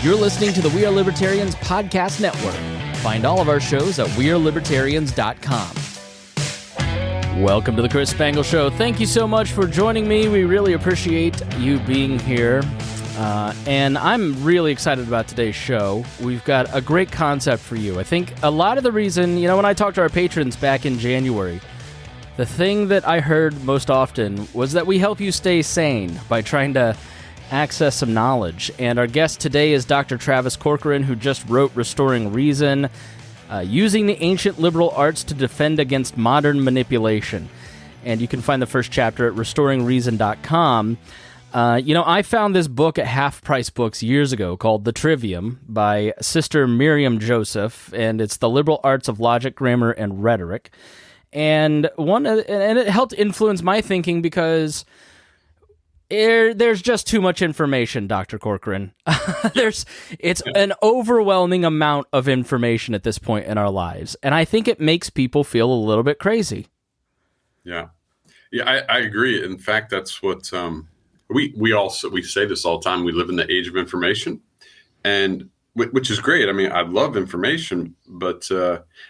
You're listening to the We Are Libertarians podcast network. Find all of our shows at wearelibertarians.com. Welcome to the Chris Spangle Show. Thank you so much for joining me. We really appreciate you being here. And I'm really excited about today's show. We've got a great concept for you. I think a lot of the reason, when I talked to our patrons back in January, the thing that I heard most often was that we help you stay sane by trying to access some knowledge. And our guest today is Dr. Travis Corcoran, who just wrote Restoring Reason, Using the Ancient Liberal Arts to Defend Against Modern Manipulation. And you can find the first chapter at restoringreason.com. I found this book at Half Price Books years ago called The Trivium by Sister Miriam Joseph, and it's the liberal arts of logic, grammar, and rhetoric. And it helped influence my thinking because there's just too much information, Dr. Corcoran. It's an overwhelming amount of information at this point in our lives, and I think it makes people feel a little bit crazy. Yeah, I agree. In fact, that's what we say this all the time. We live in the age of information, and which is great. I mean, I love information, but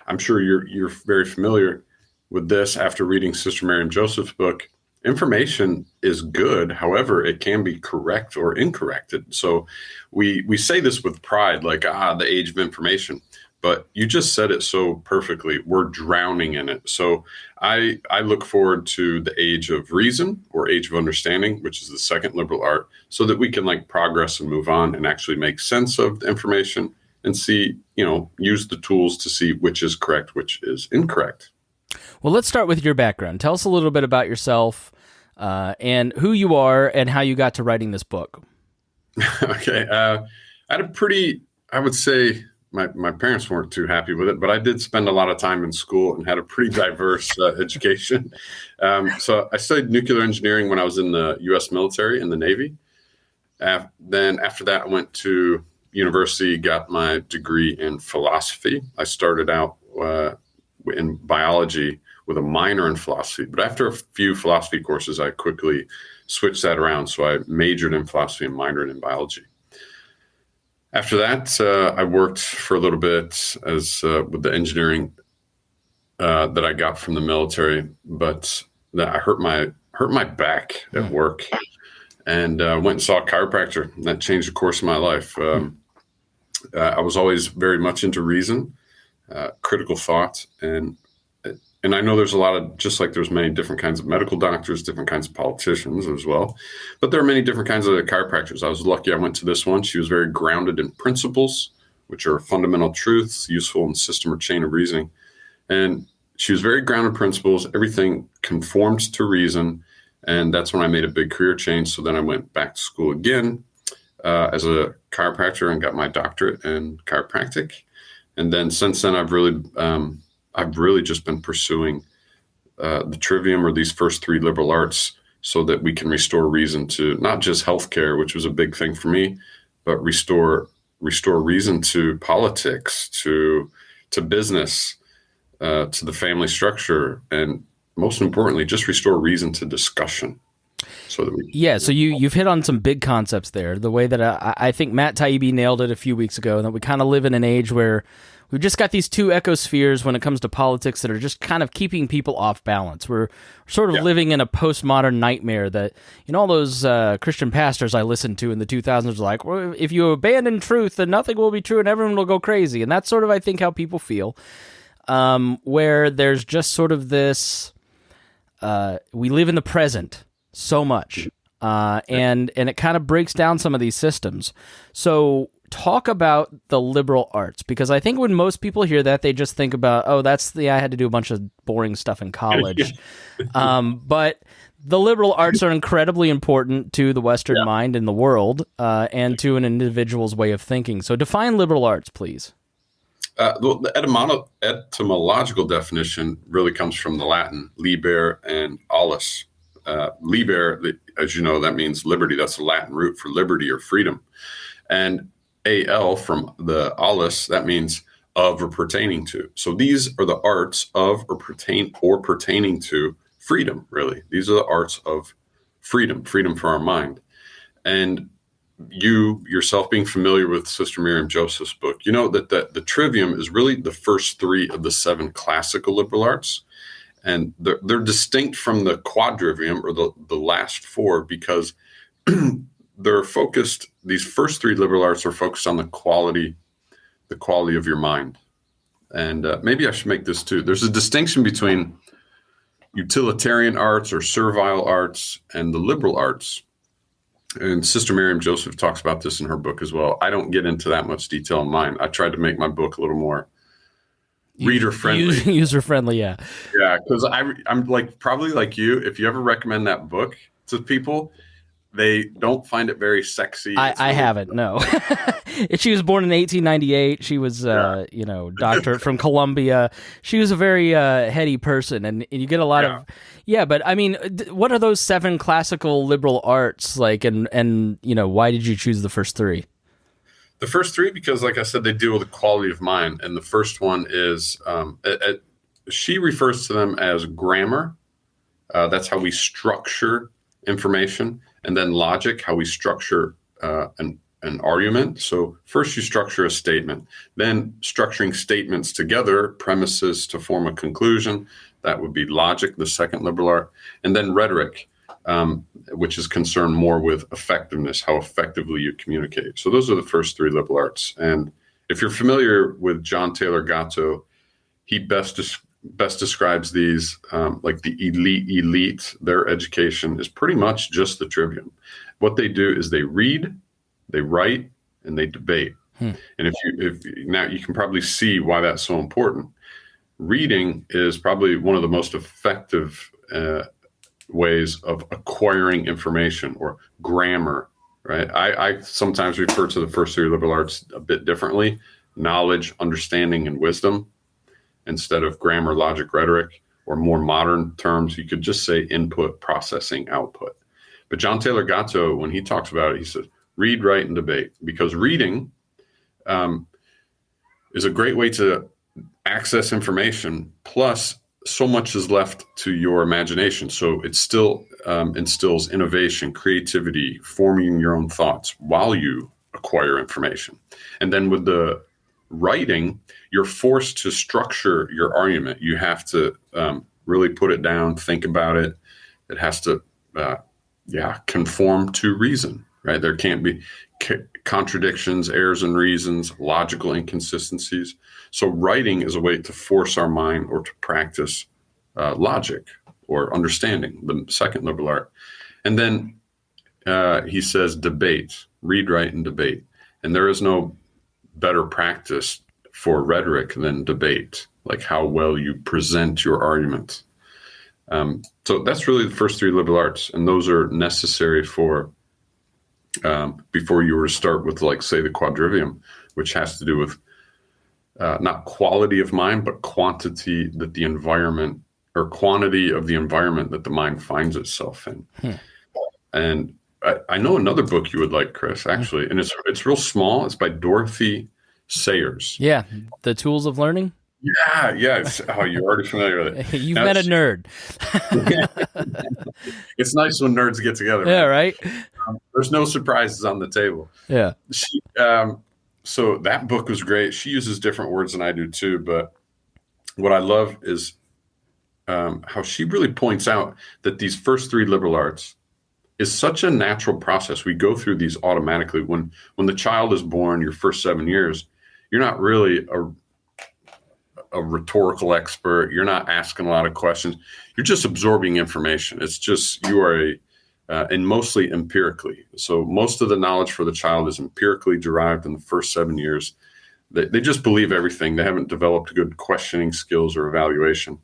I'm sure you're very familiar with this after reading Sister Miriam Joseph's book. Information is good. However, it can be correct or incorrect. So we say this with pride, like, the age of information. But you just said it so perfectly. We're drowning in it. So I look forward to the age of reason or age of understanding, which is the second liberal art, so that we can progress and move on and actually make sense of the information and see, use the tools to see which is correct, which is incorrect. Well, let's start with your background. Tell us a little bit about yourself and who you are and how you got to writing this book. Okay. I had I would say my parents weren't too happy with it, but I did spend a lot of time in school and had a pretty diverse education. So I studied nuclear engineering when I was in the U.S. military, in the Navy. Then after that, I went to university, got my degree in philosophy. I started out in biology with a minor in philosophy. But after a few philosophy courses, I quickly switched that around. So I majored in philosophy and minored in biology. After that, I worked for a little bit as with the engineering that I got from the military, but I hurt my back at work, and went and saw a chiropractor. That changed the course of my life. I was always very much into reason, critical thought, and I know there's a lot of, just like there's many different kinds of medical doctors, different kinds of politicians as well, but there are many different kinds of chiropractors. I was lucky I went to this one. She was very grounded in principles, which are fundamental truths, useful in system or chain of reasoning. And she was very grounded in principles. Everything conformed to reason. And that's when I made a big career change. So then I went back to school again as a chiropractor and got my doctorate in chiropractic. And then since then, I've really just been pursuing the Trivium, or these first three liberal arts, so that we can restore reason to not just healthcare, which was a big thing for me, but restore reason to politics, to business, to the family structure, and most importantly, just restore reason to discussion. So you've hit on some big concepts there. The way that I think Matt Taibbi nailed it a few weeks ago, and that we kind of live in an age where we've just got these two ecospheres when it comes to politics that are just kind of keeping people off balance. We're sort of living in a postmodern nightmare that, all those Christian pastors I listened to in the 2000s were like, well, if you abandon truth, then nothing will be true and everyone will go crazy. And that's sort of, I think, how people feel, where there's just sort of this, we live in the present so much, and it kind of breaks down some of these systems. So talk about the liberal arts, because I think when most people hear that, they just think about, I had to do a bunch of boring stuff in college. But the liberal arts are incredibly important to the Western mind in the world, and to an individual's way of thinking. So define liberal arts, please. The etymological definition really comes from the Latin liber and alus. Liber, as you know, that means liberty. That's the Latin root for liberty or freedom. And al from the alus, that means of or pertaining to. So these are the arts of or pertaining to freedom, really. These are the arts of freedom for our mind. And you yourself being familiar with Sister Miriam Joseph's book, you know that the Trivium is really the first three of the 7 classical liberal arts. And they're distinct from the quadrivium, or the last 4, because they're focused. These first 3 liberal arts are focused on the quality of your mind. And maybe I should make this too. There's a distinction between utilitarian arts or servile arts and the liberal arts. And Sister Miriam Joseph talks about this in her book as well. I don't get into that much detail in mine. I tried to make my book a little more reader friendly, user friendly. Yeah. Yeah. Cause I'm like, probably like you, if you ever recommend that book to people, they don't find it very sexy. I haven't, no. She was born in 1898. She was, doctorate from Columbia. She was a very heady person, and you get a lot of, but I mean, what are those 7 classical liberal arts like, and why did you choose the first 3? The first 3, because like I said, they deal with the quality of mind. And the first one is, she refers to them as grammar. That's how we structure information. And then logic, how we structure an argument. So first you structure a statement, then structuring statements together, premises to form a conclusion. That would be logic, the second liberal art. And then rhetoric, which is concerned more with effectiveness, how effectively you communicate. So those are the first 3 liberal arts. And if you're familiar with John Taylor Gatto, he best describes these like the elite. Their education is pretty much just the Trivium. What they do is they read, they write, and they debate. And if now you can probably see why that's so important. Reading is probably one of the most effective ways of acquiring information, or grammar, right? I sometimes refer to the first 3 liberal arts a bit differently: knowledge, understanding, and wisdom. Instead of grammar, logic, rhetoric, or more modern terms, you could just say input, processing, output. But John Taylor Gatto, when he talks about it, he says, read, write, and debate. Because reading is a great way to access information, plus so much is left to your imagination. So it still instills innovation, creativity, forming your own thoughts while you acquire information. And then with the writing, you're forced to structure your argument. You have to really put it down, think about it. It has to, conform to reason, right? There can't be contradictions, errors in reasons, logical inconsistencies. So writing is a way to force our mind, or to practice logic or understanding, the second liberal art. And then he says debate, read, write, and debate. And there is no better practice for rhetoric than debate, like how well you present your argument. So that's really the first 3 liberal arts, and those are necessary for before you were to start with, like, say, the quadrivium, which has to do with not quality of mind, but quantity that the environment, or quantity of the environment that the mind finds itself in. And I know another book you would like, Chris, actually, and it's real small. It's by Dorothy Sayers. Yeah, The Tools of Learning. Yeah. You're already familiar with it. You've met a nerd. It's nice when nerds get together. Yeah, right? There's no surprises on the table. Yeah. So that book was great. She uses different words than I do too, but what I love is how she really points out that these first 3 liberal arts is such a natural process. We go through these automatically. When the child is born, your first 7 years, you're not really a rhetorical expert. You're not asking a lot of questions. You're just absorbing information. It's just, you are and mostly empirically. So most of the knowledge for the child is empirically derived in the first 7 years. They just believe everything. They haven't developed good questioning skills or evaluation.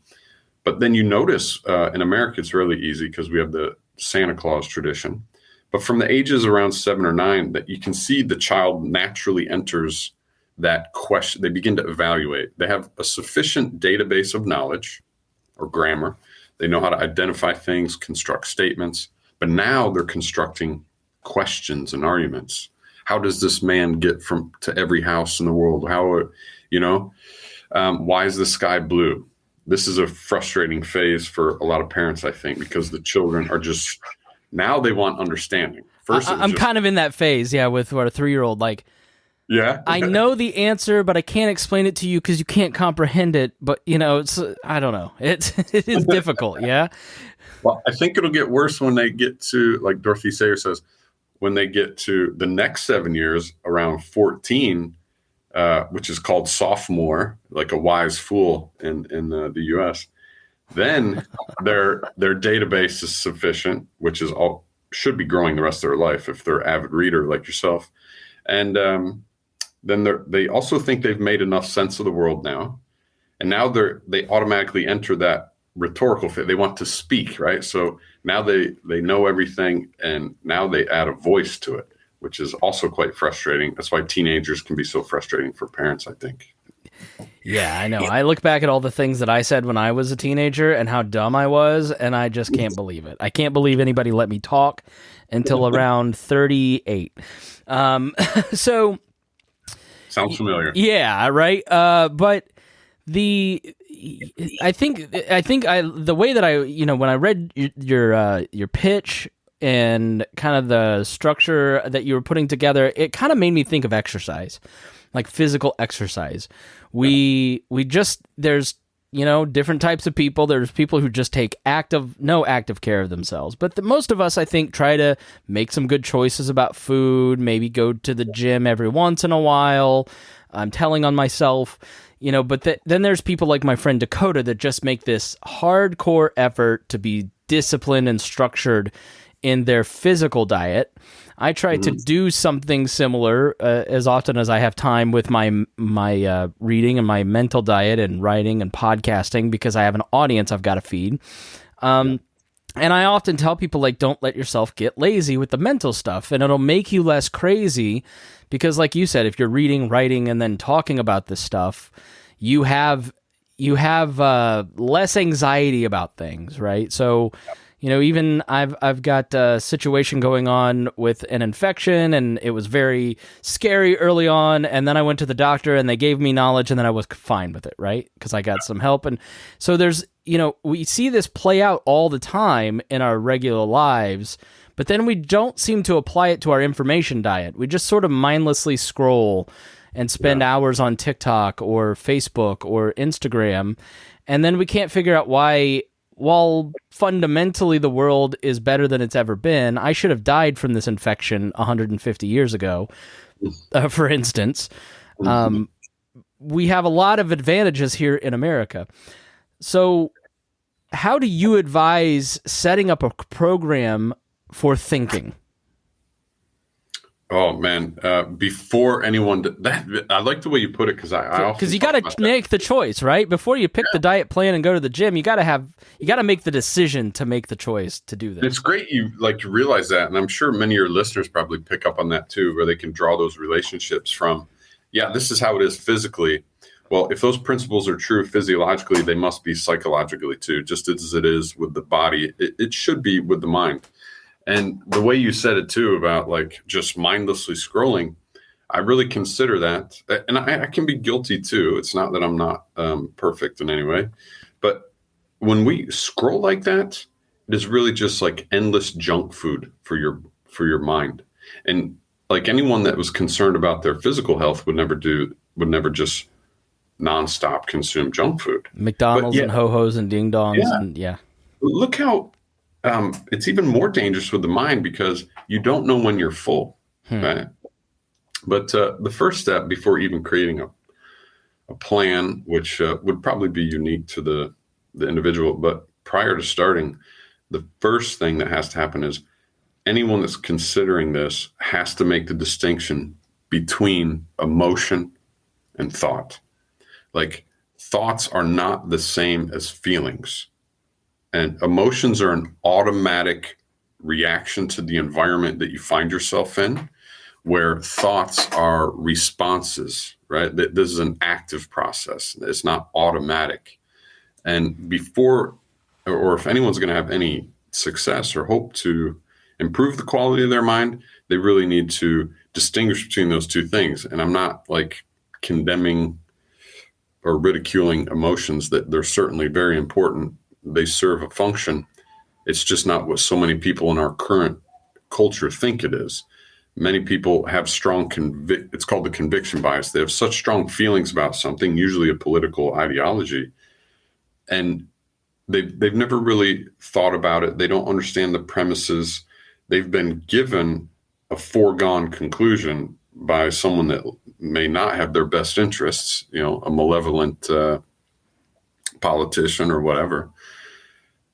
But then you notice in America, it's really easy because we have the Santa Claus tradition. But from the ages around 7 or 9, that you can see the child naturally enters that question. They begin to evaluate. They have a sufficient database of knowledge, or grammar. They know how to identify things, construct statements. But now they're constructing questions and arguments. How does this man get to every house in the world? Why is the sky blue? This is a frustrating phase for a lot of parents, I think, because the children are just, now they want understanding. first it was I'm just, kind of in that phase, yeah, with what a 3-year-old. Like, yeah, I know the answer, but I can't explain it to you because you can't comprehend it. But it's I don't know. It is difficult. Yeah. Well, I think it'll get worse when they get to, like Dorothy Sayers says, when they get to the next 7 years, around 14, which is called sophomore, like a wise fool in the U.S. Then their database is sufficient, which is all should be growing the rest of their life if they're an avid reader like yourself, and then they also think they've made enough sense of the world now, and now they automatically enter that rhetorical fit. They want to speak, right? So now they know everything, and now they add a voice to it, which is also quite frustrating. That's why teenagers can be so frustrating for parents, I think. Yeah, I know. I look back at all the things that I said when I was a teenager and how dumb I was, and I just can't believe it. I can't believe anybody let me talk until around 38. So Sounds familiar. yeah, right. But I think the way that when I read your pitch and kind of the structure that you were putting together, it kind of made me think of exercise, like physical exercise. There's different types of people. There's people who just take no active care of themselves. But most of us, I think, try to make some good choices about food, maybe go to the gym every once in a while. I'm telling on myself, but then there's people like my friend Dakota that just make this hardcore effort to be disciplined and structured in their physical diet. I try to do something similar as often as I have time with my reading and my mental diet and writing and podcasting, because I have an audience I've got to feed. And I often tell people, like, don't let yourself get lazy with the mental stuff, and it'll make you less crazy, because like you said, if you're reading, writing, and then talking about this stuff, you have less anxiety about things, right? So even I've got a situation going on with an infection, and it was very scary early on, and then I went to the doctor and they gave me knowledge, and then I was fine with it, right? Because I got some help. And so there's, we see this play out all the time in our regular lives, but then we don't seem to apply it to our information diet. We just sort of mindlessly scroll and spend hours on TikTok or Facebook or Instagram, and then we can't figure out why, while fundamentally the world is better than it's ever been, I should have died from this infection 150 years ago, for instance. We have a lot of advantages here in America. So how do you advise setting up a program for thinking? Oh man! Before anyone, I like the way you put it, because you got to make the choice, right? Before you pick the diet plan and go to the gym, you got to make the decision to make the choice to do this. It's great you realize that, and I'm sure many of your listeners probably pick up on that too, where they can draw those relationships from. Yeah, this is how it is physically. Well, if those principles are true physiologically, they must be psychologically too. Just as it is with the body, it should be with the mind. And the way you said it too about just mindlessly scrolling, I really consider that. And I can be guilty too. It's not that I'm not perfect in any way. But when we scroll like that, it is really just like endless junk food for your mind. And like anyone that was concerned about their physical health would never just nonstop consume junk food. McDonald's and ho-hos and ding-dongs. And look how it's even more dangerous with the mind, because you don't know when you're full, right? But the first step before even creating a plan, which would probably be unique to the individual, but prior to starting, the first thing that has to happen is anyone that's considering this has to make the distinction between emotion and thought. Like, thoughts are not the same as feelings. And emotions are an automatic reaction to the environment that you find yourself in, where thoughts are responses, right? This is an active process. It's not automatic. And before, or if anyone's going to have any success or hope to improve the quality of their mind, they really need to distinguish between those two things. And I'm not condemning or ridiculing emotions, that they're certainly very important. They serve a function. It's just not what so many people in our current culture think it is. Many people have strong it's called the conviction bias. They have such strong feelings about something, usually a political ideology, and they've never really thought about it. They don't understand the premises. They've been given a foregone conclusion by someone that may not have their best interests, a malevolent politician or whatever.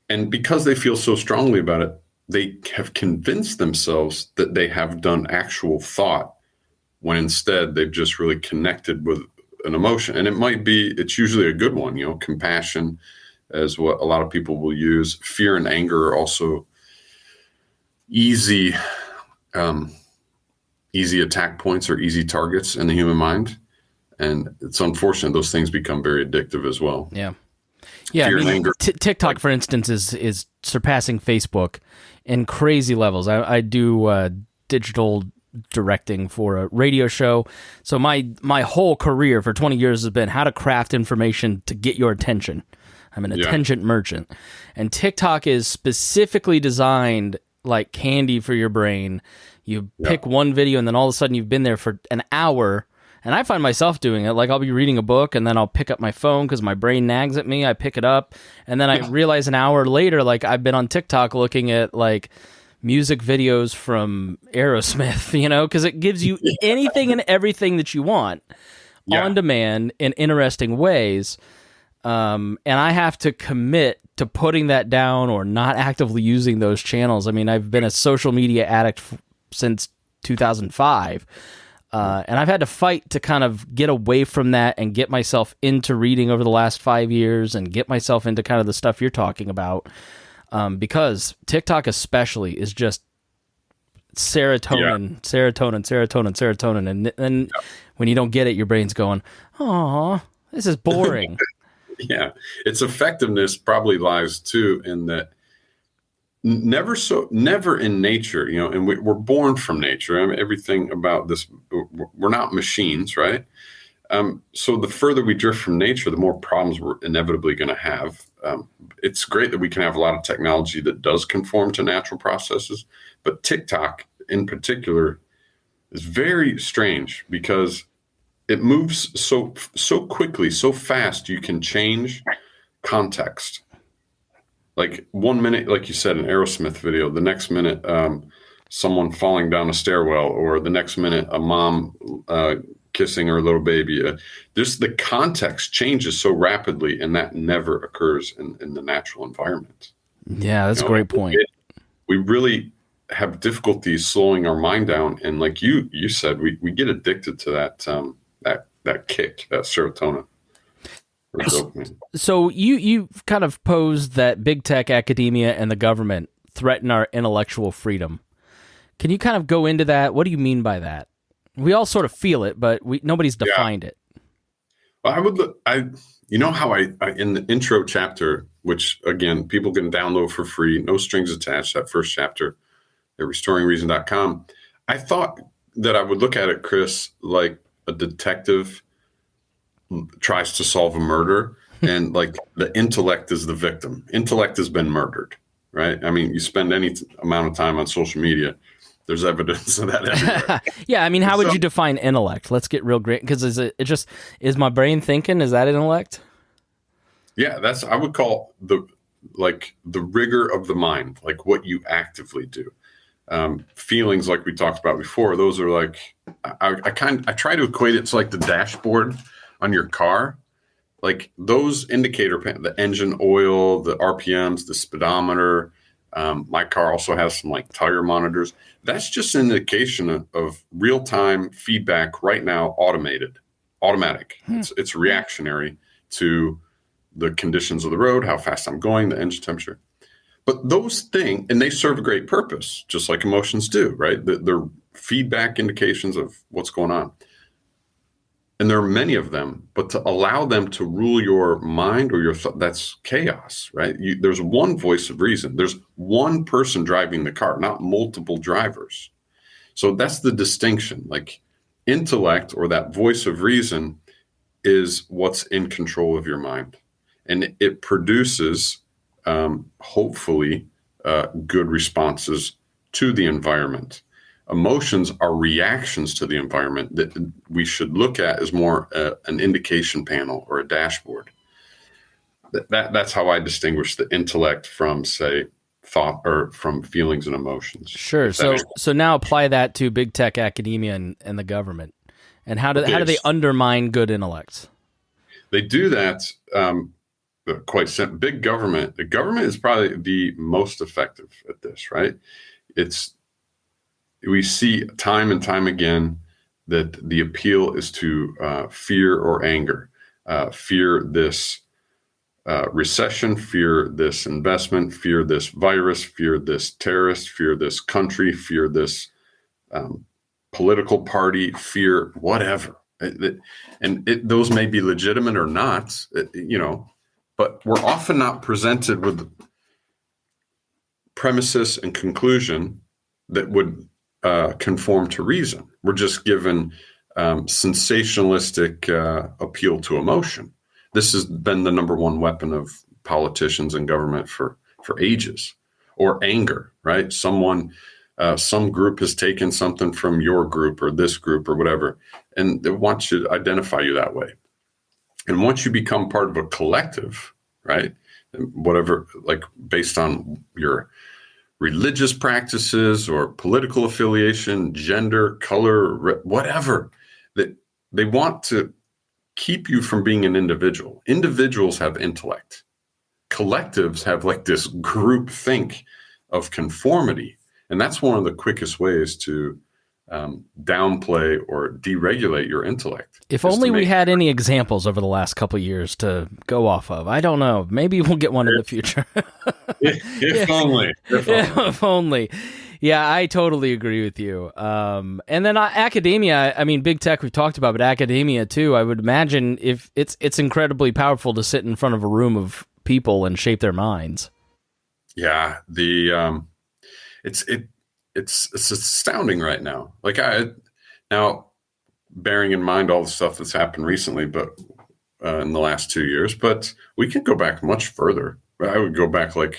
And because they feel so strongly about it, they have convinced themselves that they have done actual thought, when instead they've just really connected with an emotion. And it's usually a good one, compassion is what a lot of people will use. Fear and anger are also easy attack points or easy targets in the human mind. And it's unfortunate those things become very addictive as well. Yeah. Yeah. Fear and anger. TikTok, for instance, is surpassing Facebook in crazy levels. I do digital directing for a radio show. So my whole career for 20 years has been how to craft information to get your attention. I'm an attention merchant. And TikTok is specifically designed like candy for your brain. You pick one video and then all of a sudden you've been there for an hour. And I find myself doing it. Like I'll be reading a book and then I'll pick up my phone because my brain nags at me. I pick it up and then I realize an hour later, like I've been on TikTok looking at like music videos from Aerosmith, because it gives you anything and everything that you want on demand in interesting ways. And I have to commit to putting that down or not actively using those channels. I mean, I've been a social media addict since 2005. And I've had to fight to kind of get away from that and get myself into reading over the last 5 years and get myself into kind of the stuff you're talking about. Because TikTok especially is just serotonin. And then when you don't get it, your brain's going, "Oh, this is boring." Yeah. Its effectiveness probably lies too in that never in nature, and we're born from nature. I mean, everything about this, we're not machines, right? So the further we drift from nature, the more problems we're inevitably going to have. It's great that we can have a lot of technology that does conform to natural processes, but TikTok in particular is very strange because it moves so quickly, so fast. You can change context. Like 1 minute, like you said, an Aerosmith video. The next minute, someone falling down a stairwell, or the next minute, a mom kissing her little baby. Just the context changes so rapidly, and that never occurs in the natural environment. Yeah, that's a great point. We really have difficulty slowing our mind down, and like you said, we get addicted to that kick, that serotonin. So you kind of posed that big tech, academia, and the government threaten our intellectual freedom. Can you kind of go into that? What do you mean by that? We all sort of feel it, but nobody's defined it. Well, how I in the intro chapter, which again, people can download for free, no strings attached, that first chapter at restoringreason.com. I thought that I would look at it, Chris, like a detective tries to solve a murder and like the intellect is the victim. Intellect has been murdered, right? I mean, you spend any amount of time on social media, there's evidence of that everywhere. Yeah, I mean, how would you define intellect? Let's get real great, because is my brain thinking? Is that intellect? Yeah, I would call the rigor of the mind, like what you actively do. Feelings, like we talked about before, those are like I try to equate it to like the dashboard on your car. Like those indicator, the engine oil, the RPMs, the speedometer. My car also has some like tire monitors. That's just an indication of real-time feedback right now, automatic. It's reactionary to the conditions of the road, how fast I'm going, the engine temperature. But those things, and they serve a great purpose, just like emotions do, right? They're feedback indications of what's going on. And there are many of them, but to allow them to rule your mind or that's chaos, right? There's one voice of reason. There's one person driving the car, not multiple drivers. So that's the distinction. Like intellect, or that voice of reason, is what's in control of your mind. And it produces, hopefully, good responses to the environment. Emotions are reactions to the environment that we should look at as more an indication panel or a dashboard. That's how I distinguish the intellect from, say, thought or from feelings and emotions. Sure. So now apply that to big tech, academia, and the government. And how do they undermine good intellects? They do that quite simple. Big government. The government is probably the most effective at this, right? We see time and time again that the appeal is to fear or anger. Fear this recession, fear this investment, fear this virus, fear this terrorist, fear this country, fear this political party, fear whatever. Those may be legitimate or not, but we're often not presented with premises and conclusion that would conform to reason. We're just given sensationalistic appeal to emotion. This has been the number one weapon of politicians and government for ages. Or anger, right? Some group has taken something from your group or this group or whatever, and they want to identify you that way. And once you become part of a collective, right? Whatever, like based on your religious practices or political affiliation, gender, color, whatever, that they want to keep you from being an individual. Individuals have intellect. Collectives have like this group think of conformity. And that's one of the quickest ways to downplay or deregulate your intellect. If only we had any examples over the last couple of years to go off of. I don't know. Maybe we'll get one in the future. If only. If only. Yeah, I totally agree with you. And then academia, I mean, big tech we've talked about, but academia too, I would imagine if it's incredibly powerful to sit in front of a room of people and shape their minds. Yeah, it's astounding right now. Now, bearing in mind all the stuff that's happened recently, but in the last 2 years, but we can go back much further. I would go back like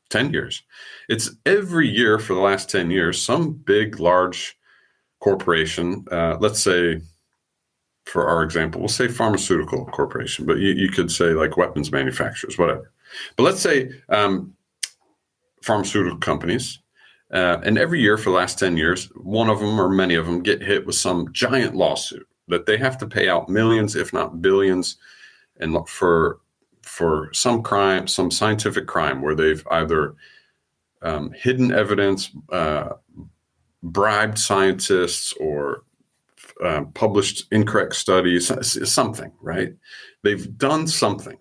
10 years. It's every year for the last 10 years, some big, large corporation, let's say, for our example, we'll say pharmaceutical corporation, but you could say like weapons manufacturers, whatever. But let's say pharmaceutical companies, and every year for the last 10 years, one of them or many of them get hit with some giant lawsuit that they have to pay out millions, if not billions, and for some crime, some scientific crime where they've either hidden evidence, bribed scientists, or published incorrect studies, something, right? They've done something.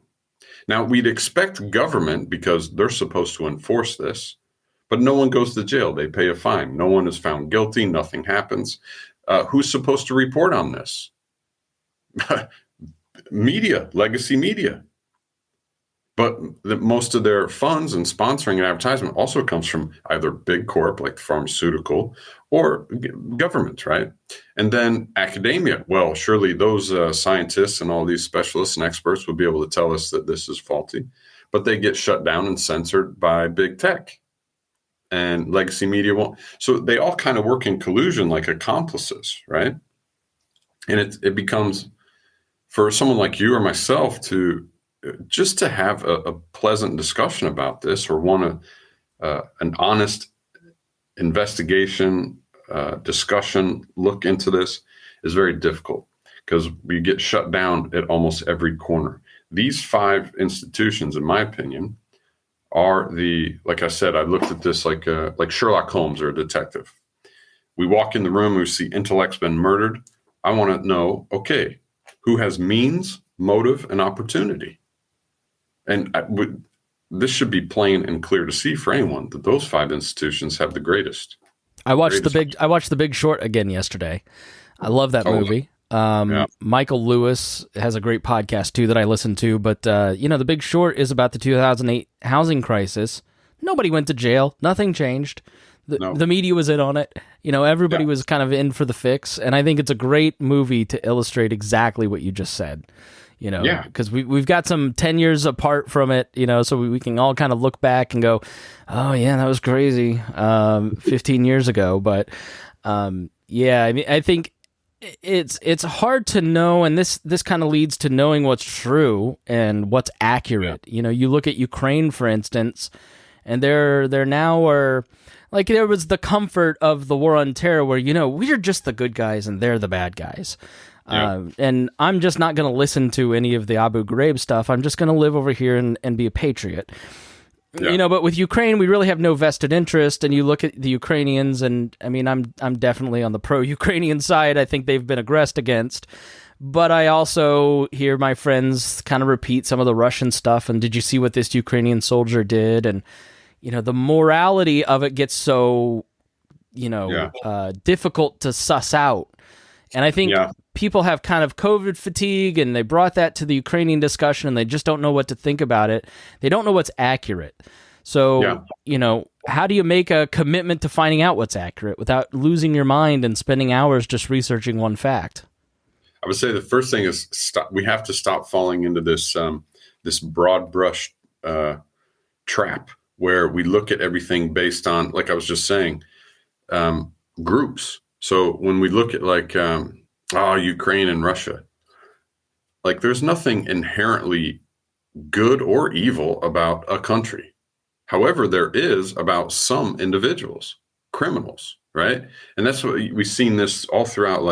Now, we'd expect government, because they're supposed to enforce this, but no one goes to jail. They pay a fine. No one is found guilty. Nothing happens. Who's supposed to report on this? Media, legacy media. But most of their funds and sponsoring and advertisement also comes from either big corp like pharmaceutical or government, right? And then academia. Well, surely those scientists and all these specialists and experts will be able to tell us that this is faulty, but they get shut down and censored by big tech, and legacy media won't. So they all kind of work in collusion like accomplices, right? And it becomes, for someone like you or myself to just to have a pleasant discussion about this, or want an honest investigation, discussion, look into this, is very difficult because we get shut down at almost every corner. These 5 institutions, in my opinion, are like I said, I looked at this like Sherlock Holmes or a detective. We walk in the room, we see intellect's been murdered. I want to know, okay, who has means, motive, and opportunity? And this should be plain and clear to see for anyone that those 5 institutions have the greatest. I watched The Big Short again yesterday. I love that movie. Yeah. Michael Lewis has a great podcast too that I listen to. But The Big Short is about the 2008 housing crisis. Nobody went to jail. Nothing changed. The media was in on it. Everybody was kind of in for the fix. And I think it's a great movie to illustrate exactly what you just said. Yeah. because we've got some 10 years apart from it, so we can all kind of look back and go, oh yeah, that was crazy 15 years ago. But yeah, I mean, I think it's hard to know, and this kind of leads to knowing what's true and what's accurate. You look at Ukraine, for instance, and there now are, like, there was the comfort of the war on terror where, we're just the good guys and they're the bad guys. Yeah. And I'm just not going to listen to any of the Abu Ghraib stuff. I'm just going to live over here and be a patriot. Yeah. But with Ukraine, we really have no vested interest. And you look at the Ukrainians, and I mean, I'm definitely on the pro-Ukrainian side. I think they've been aggressed against. But I also hear my friends kind of repeat some of the Russian stuff. And did you see what this Ukrainian soldier did? And, the morality of it gets so, difficult to suss out. And I think people have kind of COVID fatigue, and they brought that to the Ukrainian discussion, and they just don't know what to think about it. They don't know what's accurate. So, how do you make a commitment to finding out what's accurate without losing your mind and spending hours just researching one fact? I would say the first thing is we have to stop falling into this this broad brush trap where we look at everything based on, like I was just saying, groups. So when we look at Ukraine and Russia, like there's nothing inherently good or evil about a country. However, there is about some individuals, criminals, right? And that's what we've seen this all throughout,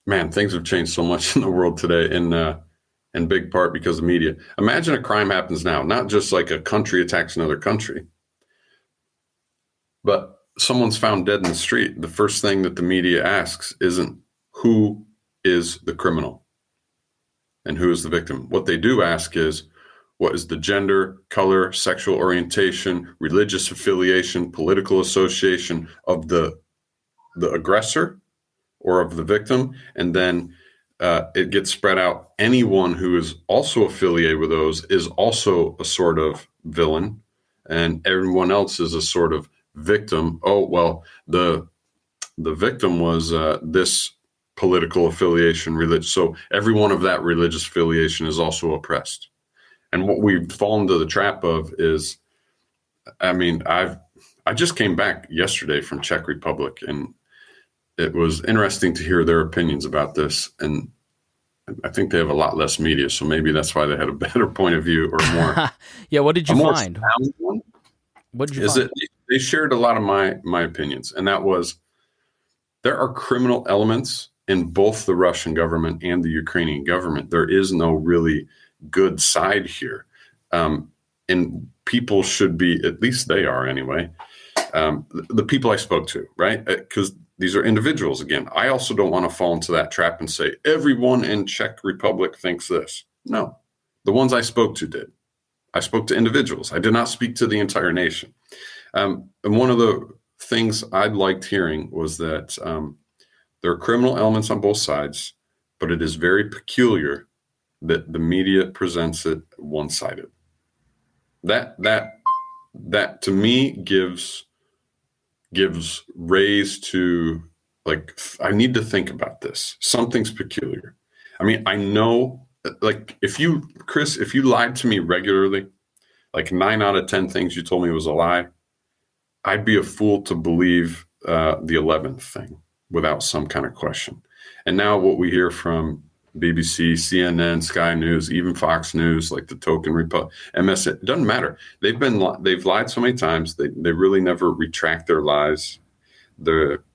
man, things have changed so much in the world today in big part because of media. Imagine a crime happens now, not just like a country attacks another country, but someone's found dead in the street. The first thing that the media asks isn't who is the criminal and who is the victim. What they do ask is, what is the gender, color, sexual orientation, religious affiliation, political association of the aggressor or of the victim? And then it gets spread out. Anyone who is also affiliated with those is also a sort of villain, and everyone else is a sort of victim. Oh, well, the victim was this political affiliation, religious. So everyone of that religious affiliation is also oppressed. And what we've fallen to the trap of is, I mean, I just came back yesterday from Czech Republic, and it was interesting to hear their opinions about this. And I think they have a lot less media, so maybe that's why they had a better point of view or more. Yeah, what did you find? What did you find? They shared a lot of my opinions, and that was, there are criminal elements in both the Russian government and the Ukrainian government. There is no really good side here. And people should be, at least they are anyway, the people I spoke to, right? Because these are individuals. Again, I also don't want to fall into that trap and say everyone in Czech Republic thinks this. No, the ones I spoke to did. I spoke to individuals. I did not speak to the entire nation. And one of the things I liked hearing was that there are criminal elements on both sides, but it is very peculiar that the media presents it one-sided. That to me gives raise to, like, I need to think about this. Something's peculiar. I mean, I know, like, Chris, if you lied to me regularly, like 9 out of 10 things you told me was a lie, I'd be a fool to believe the 11th thing without some kind of question. And now what we hear from BBC, CNN, Sky News, even Fox News, like the token MS, it doesn't matter. They've lied so many times. They really never retract their lies. Project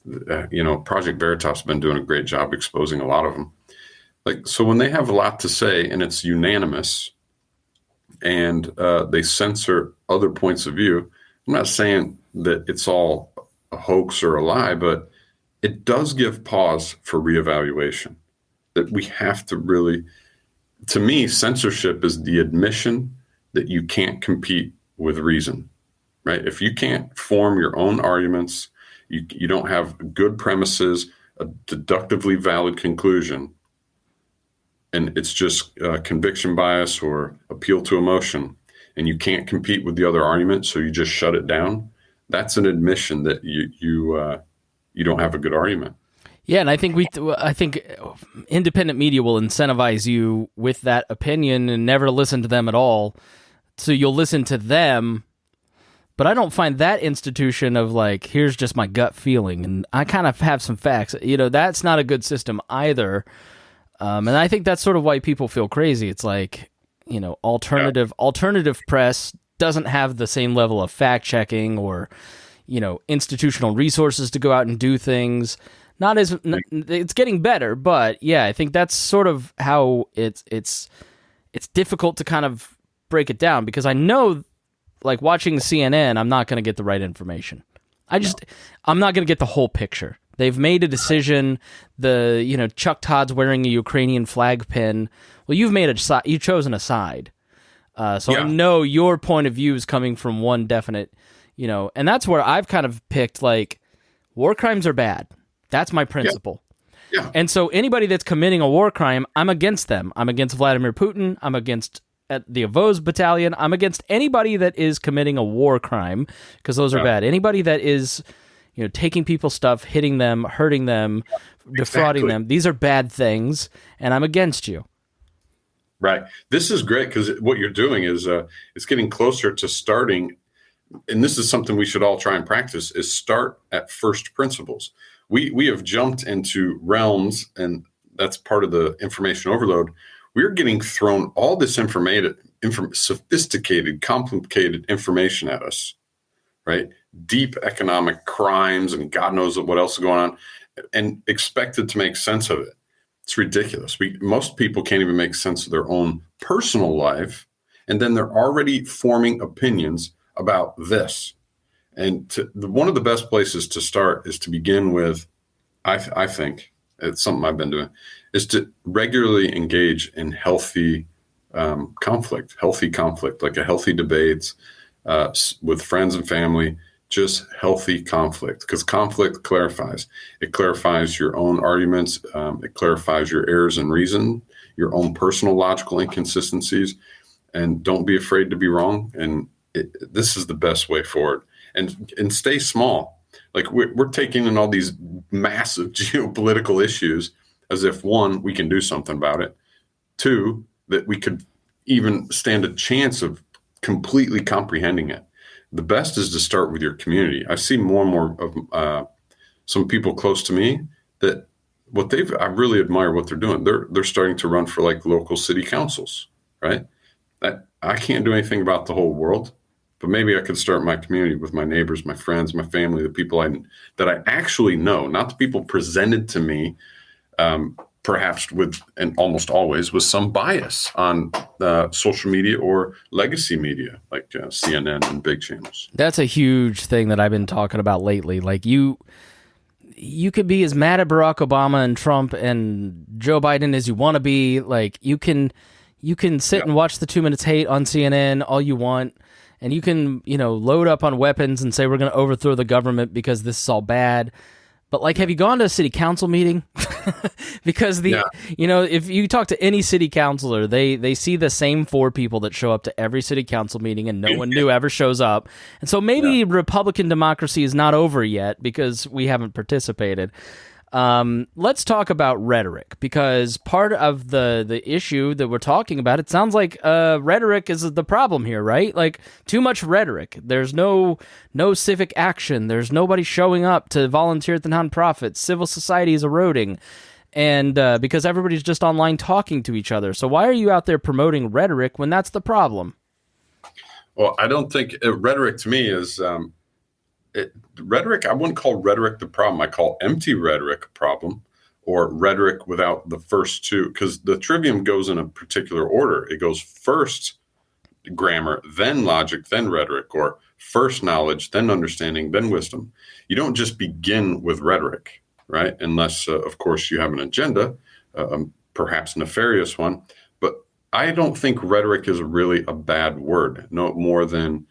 Veritas has been doing a great job exposing a lot of them. Like, so when they have a lot to say and it's unanimous and they censor other points of view, I'm not saying that it's all a hoax or a lie, but it does give pause for reevaluation. That we have to really, to me, censorship is the admission that you can't compete with reason, right? If you can't form your own arguments, you don't have good premises, a deductively valid conclusion, and it's just conviction bias or appeal to emotion, and you can't compete with the other argument, so you just shut it down. That's an admission that you don't have a good argument. Yeah, and I think independent media will incentivize you with that opinion and never listen to them at all. So you'll listen to them, but I don't find that institution of like, here's just my gut feeling, and I kind of have some facts. That's not a good system either. And I think that's sort of why people feel crazy. It's like, alternative press doesn't have the same level of fact checking or, institutional resources to go out and do things. It's getting better, but yeah, I think that's sort of how it's difficult to kind of break it down, because I know, like watching CNN, I'm not going to get the right information. I'm not going to get the whole picture. They've made a decision. Chuck Todd's wearing a Ukrainian flag pin. Well, you've chosen a side. So I know your point of view is coming from one definite, and that's where I've kind of picked, like, war crimes are bad. That's my principle. Yeah. And so anybody that's committing a war crime, I'm against them. I'm against Vladimir Putin. I'm against the Avos battalion. I'm against anybody that is committing a war crime, because those are bad. Anybody that is, taking people's stuff, hitting them, hurting them, defrauding them, these are bad things, and I'm against you. Right. This is great, because what you're doing is it's getting closer to starting, and this is something we should all try and practice, is start at first principles. We have jumped into realms, and that's part of the information overload. We're getting thrown all this sophisticated, complicated information at us, right? Deep economic crimes and God knows what else is going on, and expected to make sense of it. It's ridiculous. Most people can't even make sense of their own personal life, and then they're already forming opinions about this. And one of the best places to start is to begin with, I think, it's something I've been doing, is to regularly engage in healthy conflict, like a healthy debates with friends and family, just healthy conflict, because conflict clarifies. It clarifies your own arguments. It clarifies your errors in reason, your own personal logical inconsistencies, and don't be afraid to be wrong. And this is the best way forward. And stay small. Like we're taking in all these massive geopolitical issues as if, one, we can do something about it. Two, that we could even stand a chance of completely comprehending it. The best is to start with your community. I see more and more of some people close to me that I really admire what they're doing. They're starting to run for like local city councils, right? I can't do anything about the whole world, but maybe I could start my community with my neighbors, my friends, my family, the people that I actually know, not the people presented to me, perhaps and almost always with some bias on social media or legacy media like CNN and big channels. That's a huge thing that I've been talking about lately. Like you could be as mad at Barack Obama and Trump and Joe Biden as you want to be. Like you can sit and watch the 2 Minutes Hate on CNN all you want. And you can, load up on weapons and say we're going to overthrow the government because this is all bad. But like, have you gone to a city council meeting? Because if you talk to any city councilor, they see the same four people that show up to every city council meeting, and no one new ever shows up. And so maybe Republican democracy is not over yet because we haven't participated. Let's talk about rhetoric, because part of the issue that we're talking about, it sounds like rhetoric is the problem here, right? Like too much rhetoric. There's no civic action. There's nobody showing up to volunteer at the nonprofits. Civil society is eroding, and because everybody's just online talking to each other. So why are you out there promoting rhetoric when that's the problem? Well, I don't think rhetoric to me is... rhetoric, I wouldn't call rhetoric the problem. I call empty rhetoric a problem, or rhetoric without the first two, because the Trivium goes in a particular order. It goes first grammar, then logic, then rhetoric, or first knowledge, then understanding, then wisdom. You don't just begin with rhetoric, right? Unless, of course, you have an agenda, perhaps nefarious one. But I don't think rhetoric is really a bad word, no more than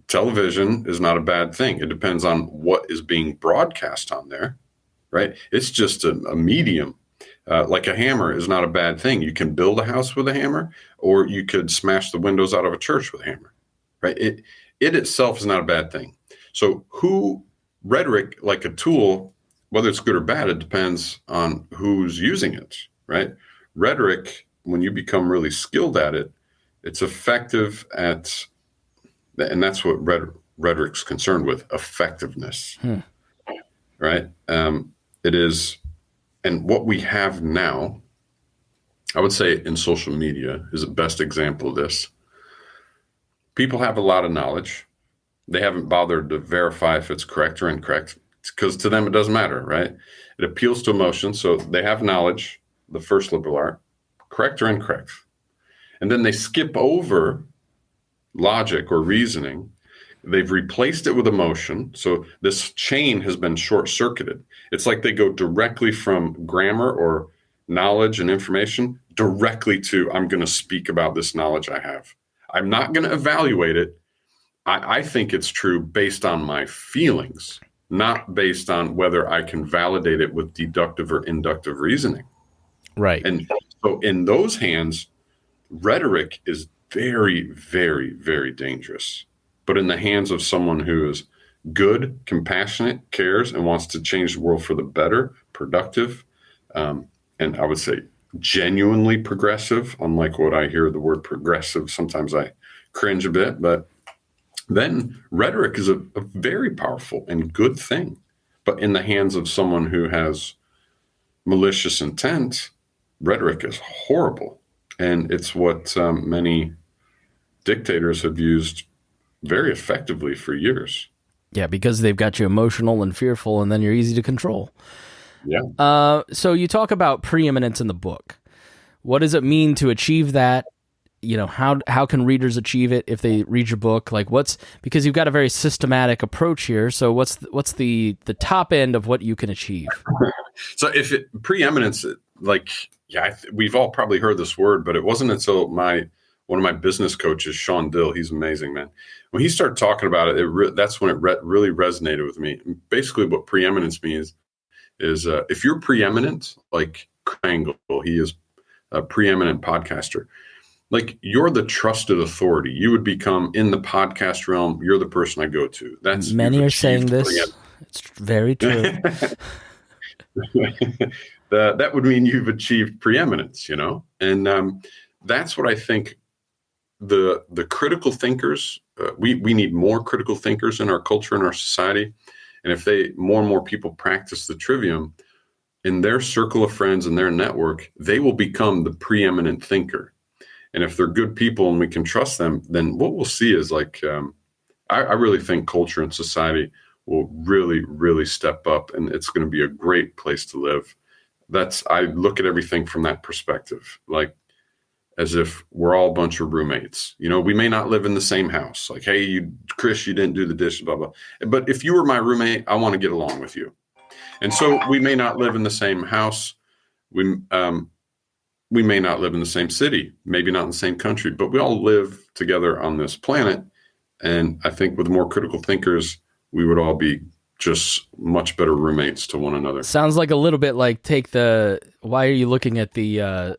television is not a bad thing. It depends on what is being broadcast on there, right? It's just a medium. Like a hammer is not a bad thing. You can build a house with a hammer, or you could smash the windows out of a church with a hammer, right? It itself is not a bad thing. So rhetoric, like a tool, whether it's good or bad, it depends on who's using it, right? Rhetoric, when you become really skilled at it, it's effective at, and that's what rhetoric's concerned with, effectiveness, right? It is, and what we have now, I would say in social media is the best example of this. People have a lot of knowledge. They haven't bothered to verify if it's correct or incorrect, because to them it doesn't matter, right? It appeals to emotion. So they have knowledge, the first liberal art, correct or incorrect. And then they skip over logic or reasoning. They've replaced it with emotion. So this chain has been short-circuited. It's like they go directly from grammar or knowledge and information directly to, I'm going to speak about this knowledge I have. I'm not going to evaluate it. I think it's true based on my feelings, not based on whether I can validate it with deductive or inductive reasoning. Right. And so in those hands, rhetoric is very, very, very dangerous. But in the hands of someone who is good, compassionate, cares, and wants to change the world for the better, productive, and I would say genuinely progressive, unlike what I hear the word progressive. Sometimes I cringe a bit, but then rhetoric is a very powerful and good thing. But in the hands of someone who has malicious intent, rhetoric is horrible. And it's what many dictators have used very effectively for years. Yeah, because they've got you emotional and fearful, and then you're easy to control. Yeah. So you talk about preeminence in the book. What does it mean to achieve that? You know, how can readers achieve it if they read your book? Like, because you've got a very systematic approach here. So what's the top end of what you can achieve? So preeminence, like, yeah, we've all probably heard this word, but it wasn't until one of my business coaches, Sean Dill, he's amazing, man. When he started talking about it, that's when it really resonated with me. Basically, what preeminence means is if you're preeminent, like Krangle, he is a preeminent podcaster. Like, you're the trusted authority. You would become, in the podcast realm, you're the person I go to. That's many are saying this. It's very true. That would mean you've achieved preeminence, and that's what I think. The critical thinkers, we need more critical thinkers in our culture and our society. And if more and more people practice the Trivium in their circle of friends and their network, they will become the preeminent thinker. And if they're good people and we can trust them, then what we'll see is like, I really think culture and society will really, really step up, and it's going to be a great place to live. I look at everything from that perspective, like as if we're all a bunch of roommates. We may not live in the same house. Like, hey, Chris, you didn't do the dishes, blah, blah. But if you were my roommate, I want to get along with you. And so we may not live in the same house. We may not live in the same city, maybe not in the same country, but we all live together on this planet. And I think with more critical thinkers, we would all be just much better roommates to one another. Sounds like a little bit like why are you looking at the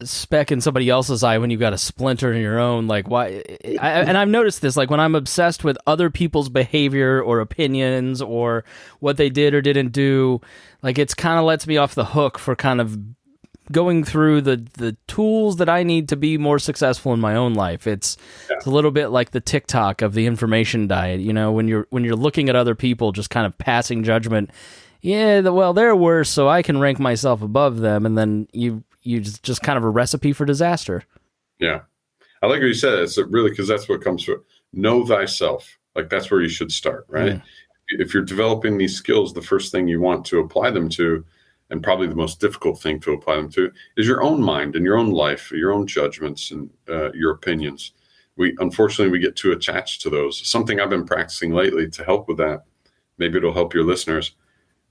speck in somebody else's eye when you've got a splinter in your own? Like, why? And I've noticed this, like when I'm obsessed with other people's behavior or opinions or what they did or didn't do, like it's kind of lets me off the hook for kind of going through the tools that I need to be more successful in my own life. It's a little bit like the TikTok of the information diet, when you're looking at other people, just kind of passing judgment. Yeah, they're worse, so I can rank myself above them, and then you just kind of a recipe for disaster. Yeah, I like what you said. It's really, because that's what comes from know thyself. Like, that's where you should start, right? If you're developing these skills, the first thing you want to apply them to, and probably the most difficult thing to apply them to, is your own mind and your own life, your own judgments and your opinions. Unfortunately, we get too attached to those. Something I've been practicing lately to help with that, maybe it'll help your listeners,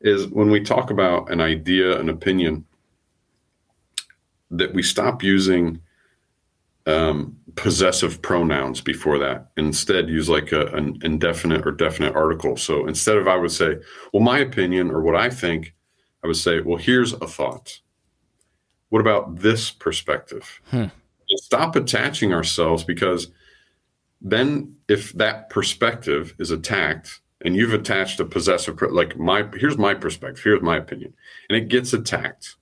is when we talk about an idea, an opinion, that we stop using possessive pronouns before that. Instead, use like an indefinite or definite article. So instead of, I would say, well, my opinion or what I think, I would say, well, here's a thought. What about this perspective? Stop attaching ourselves, because then if that perspective is attacked and you've attached a possessive, here's my perspective, here's my opinion, and it gets attacked,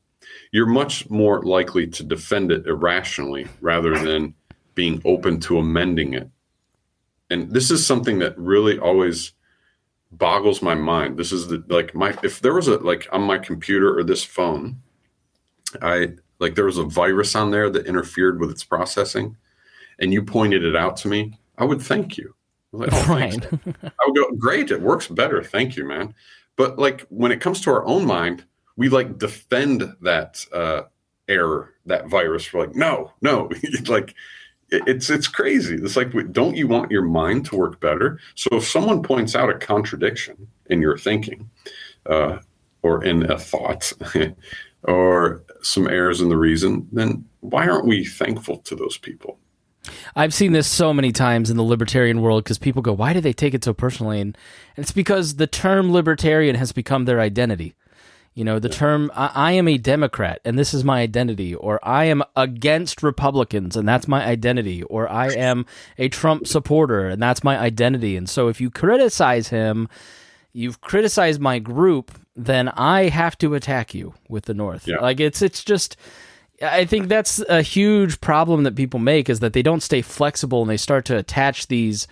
you're much more likely to defend it irrationally rather than being open to amending it. And this is something that really always boggles my mind. This is if there was on my computer or this phone, there was a virus on there that interfered with its processing, and you pointed it out to me, I would thank you. Like, oh, right. I would go, great, it works better. Thank you, man. But when it comes to our own mind, we defend that error, that virus. We're like, no. It's crazy. It's don't you want your mind to work better? So if someone points out a contradiction in your thinking, or in a thought, or some errors in the reason, then why aren't we thankful to those people? I've seen this so many times in the libertarian world because people go, why do they take it so personally? And it's because the term libertarian has become their identity. The term, I am a Democrat, and this is my identity, or I am against Republicans, and that's my identity, or I am a Trump supporter, and that's my identity. And so if you criticize him, you've criticized my group, then I have to attack you with the North. Yeah. It's just, I think that's a huge problem that people make, is that they don't stay flexible and they start to attach these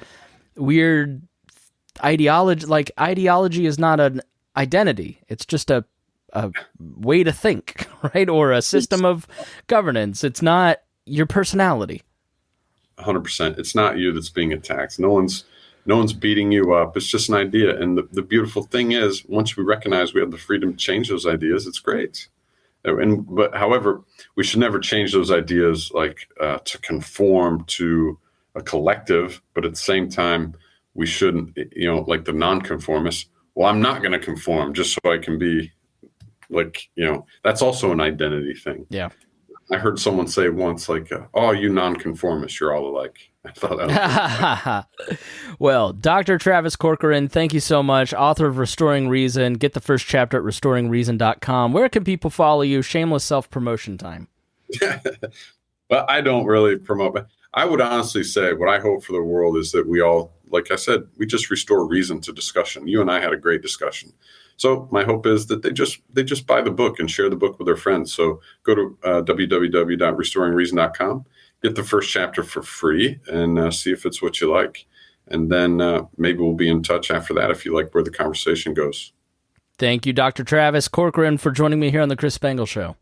weird ideology. Ideology is not an identity. It's just a way to think, right? Or a system of governance. It's not your personality. 100%. It's not you that's being attacked. No one's beating you up. It's just an idea. And the beautiful thing is, once we recognize we have the freedom to change those ideas, it's great. But however, we should never change those ideas to conform to a collective. But at the same time, we shouldn't, like the nonconformists. Well, I'm not going to conform just so I can be that's also an identity thing. Yeah. I heard someone say once, oh, you nonconformists, you're all alike. I thought that was Well, Dr. Travis Corcoran, thank you so much. Author of Restoring Reason. Get the first chapter at restoringreason.com. Where can people follow you? Shameless self-promotion time. Well, I don't really promote, but I would honestly say what I hope for the world is that we all, like I said, we just restore reason to discussion. You and I had a great discussion. So my hope is that they just buy the book and share the book with their friends. So go to www.restoringreason.com, get the first chapter for free, and see if it's what you like. And then maybe we'll be in touch after that if you like where the conversation goes. Thank you, Dr. Travis Corcoran, for joining me here on the Chris Spangle Show.